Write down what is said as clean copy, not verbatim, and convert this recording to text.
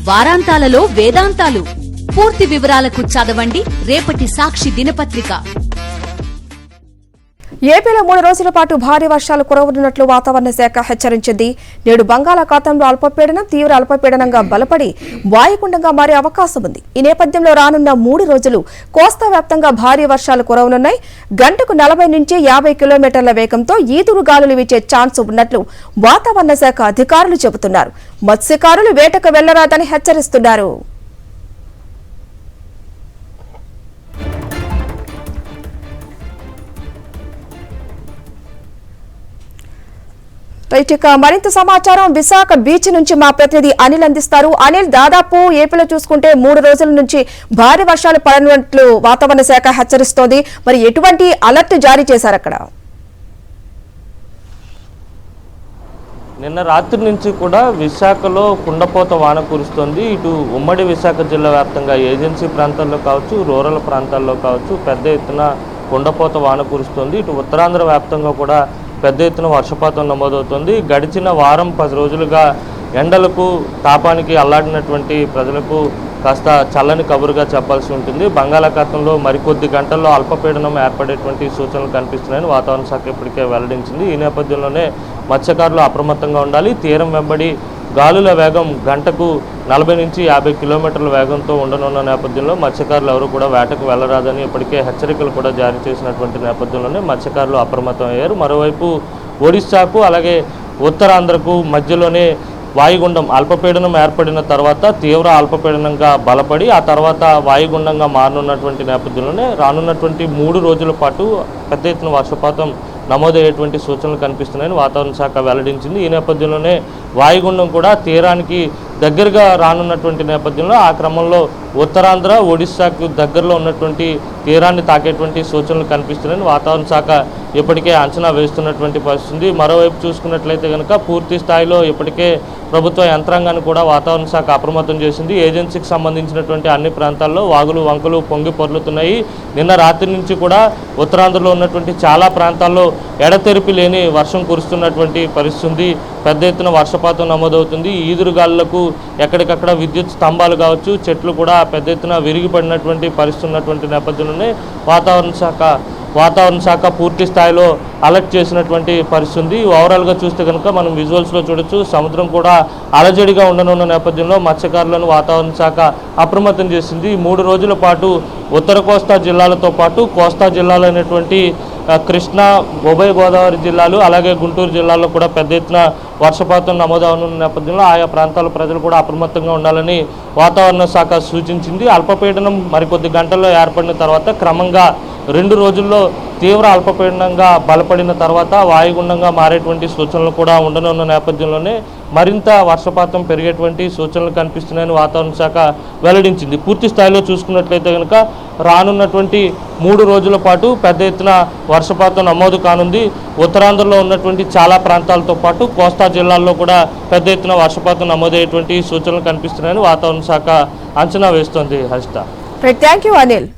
వారాంతాలలో వేదాంతాలు. పూర్తి వివరాలకు చదవండి రేపటి సాక్షి దినపత్రిక. ఏపీలో 3 రోజుల పాటు భారీ వర్షాలు కురవనున్నట్లు వాతావరణ శాఖ హెచ్చరించింది. నేడు బంగాళాఖాతంలో అల్పపీడనం తీవ్ర అల్పపీడనంగా బలపడి వాయుగుండంగా మారే అవకాశం ఉంది. ఈ నేపథ్యంలో రానున్న 3 రోజులు కోస్తా వ్యాప్తంగా భారీ వర్షాలు కురవనున్నాయి. గంటకు 40 నుంచి 50 కిలోమీటర్ల వేగంతో ఈదురు గాలులు వీచే ఛాన్స్ ఉన్నట్లు వాతావరణ శాఖ అధికారులు చెబుతున్నారు. మత్స్యకారులు వేటకు వెళ్లరాదని హెచ్చరిస్తున్నారు. మరింత సమాచారం విశాఖ బీచ్ నుంచి మా ప్రతినిధి అనిల్ అందిస్తారు. అనిల్, దాదాపు ఏపీలో చూసుకుంటే 3 రోజుల నుంచి భారీ వర్షాలు పడనున్నట్లు వాతావరణ శాఖ హెచ్చరిస్తోంది. మరి ఎటువంటి అలర్ట్ జారీ చేశారు అక్కడ? నిన్న రాత్రి నుంచి కూడా విశాఖలో కుండపోత వాన కురుస్తోంది. ఇటు ఉమ్మడి విశాఖ జిల్లా వ్యాప్తంగా ఏజెన్సీ ప్రాంతాల్లో కావచ్చు, రూరల్ ప్రాంతాల్లో కావచ్చు పెద్ద ఎత్తున కుండపోత వాన కురుస్తోంది. ఇటు ఉత్తరాంధ్ర వ్యాప్తంగా కూడా పెద్ద ఎత్తున వర్షపాతం నమోదవుతుంది. గడిచిన వారం 10 రోజులుగా ఎండలకు తాపానికి అల్లాడినటువంటి ప్రజలకు కాస్త చల్లని కబురుగా చెప్పాల్సి ఉంటుంది. బంగాళాఖాతంలో మరికొద్ది గంటల్లో అల్పపీడనం ఏర్పడేటువంటి సూచనలు కనిపిస్తున్నాయని వాతావరణ శాఖ ఇప్పటికే వెల్లడించింది. ఈ నేపథ్యంలోనే మత్స్యకారులు అప్రమత్తంగా ఉండాలి. తీరం వెంబడి గాలుల వేగం గంటకు 40 నుంచి 50 కిలోమీటర్ల వేగంతో ఉండనున్న నేపథ్యంలో మత్స్యకారులు ఎవరు కూడా వేటకు వెళ్లరాదని ఇప్పటికే హెచ్చరికలు కూడా జారీ చేసినటువంటి నేపథ్యంలోనే మత్స్యకారులు అప్రమత్తం అయ్యారు. మరోవైపు ఒడిశాకు అలాగే ఉత్తరాంధ్రకు మధ్యలోనే వాయుగుండం అల్పపీడనం ఏర్పడిన తర్వాత తీవ్ర అల్పపీడనంగా బలపడి ఆ తర్వాత వాయుగుండంగా మారనున్నటువంటి నేపథ్యంలోనే రానున్నటువంటి 3 రోజుల పాటు పెద్ద ఎత్తున వర్షపాతం నమోదయ్యేటువంటి సూచనలు కనిపిస్తున్నాయని వాతావరణ శాఖ వెల్లడించింది. ఈ నేపథ్యంలోనే వాయుగుండం కూడా తీరానికి దగ్గరగా రానున్నటువంటి నేపథ్యంలో ఆ క్రమంలో ఉత్తరాంధ్ర ఒడిశాకు దగ్గరలో ఉన్నటువంటి తీరాన్ని తాకేటువంటి సూచనలు కనిపిస్తున్నాయని వాతావరణ శాఖ ఇప్పటికే అంచనా వేస్తున్నటువంటి పరిస్థితి. మరోవైపు చూసుకున్నట్లయితే కనుక పూర్తి స్థాయిలో ఇప్పటికే ప్రభుత్వ యంత్రాంగాన్ని కూడా వాతావరణ శాఖ అప్రమత్తం చేసింది. ఏజెన్సీకి సంబంధించినటువంటి అన్ని ప్రాంతాల్లో వాగులు వంకలు పొంగి పొర్లుతున్నాయి. నిన్న రాత్రి నుంచి కూడా ఉత్తరాంధ్రలో ఉన్నటువంటి చాలా ప్రాంతాల్లో ఎడతెరిపి లేని వర్షం కురుస్తున్నటువంటి పరిస్థితి. పెద్ద ఎత్తున వర్షపాతం నమోదవుతుంది. ఈదురుగాలులకు ఎక్కడికక్కడ విద్యుత్ స్తంభాలు కావచ్చు, చెట్లు కూడా పెద్ద ఎత్తున విరిగిపడినటువంటి పరిస్థితి ఉన్నటువంటి నేపథ్యంలోనే వాతావరణ శాఖ పూర్తి స్థాయిలో అలర్ట్ చేసినటువంటి పరిస్థితి. ఓవరాల్గా చూస్తే కనుక మనం విజువల్స్లో చూడొచ్చు, సముద్రం కూడా అలజడిగా ఉండనున్న నేపథ్యంలో మత్స్యకారులను వాతావరణ శాఖ అప్రమత్తం చేసింది. 3 రోజుల పాటు ఉత్తర కోస్తా జిల్లాలతో పాటు కోస్తా జిల్లాలైనటువంటి కృష్ణా, ఉభయ గోదావరి జిల్లాలు అలాగే గుంటూరు జిల్లాల్లో కూడా పెద్ద ఎత్తున వర్షపాతం నమోదవుతున్న నేపథ్యంలో ఆయా ప్రాంతాల ప్రజలు కూడా అప్రమత్తంగా ఉండాలని వాతావరణ శాఖ సూచించింది. అల్పపీడనం మరికొద్ది గంటల్లో ఏర్పడిన తర్వాత క్రమంగా 2 రోజుల్లో తీవ్ర అల్పపీడనంగా బలపడిన తర్వాత వాయుగుండంగా మారేటువంటి సూచనలు కూడా ఉండనున్న నేపథ్యంలోనే మరింత వర్షపాతం పెరిగేటువంటి సూచనలు కనిపిస్తున్నాయని వాతావరణ శాఖ వెల్లడించింది. పూర్తి స్థాయిలో చూసుకున్నట్లయితే కనుక రానున్నటువంటి 3 రోజుల పాటు పెద్ద ఎత్తున వర్షపాతం నమోదు కానుంది. ఉత్తరాంధ్రలో ఉన్నటువంటి చాలా ప్రాంతాలతో పాటు కోస్తా జిల్లాల్లో కూడా పెద్ద ఎత్తున వర్షపాతం నమోదయ్యేటువంటి సూచనలు కనిపిస్తున్నాయని వాతావరణ శాఖ అంచనా వేస్తోంది. Harshitha, thank you Anil.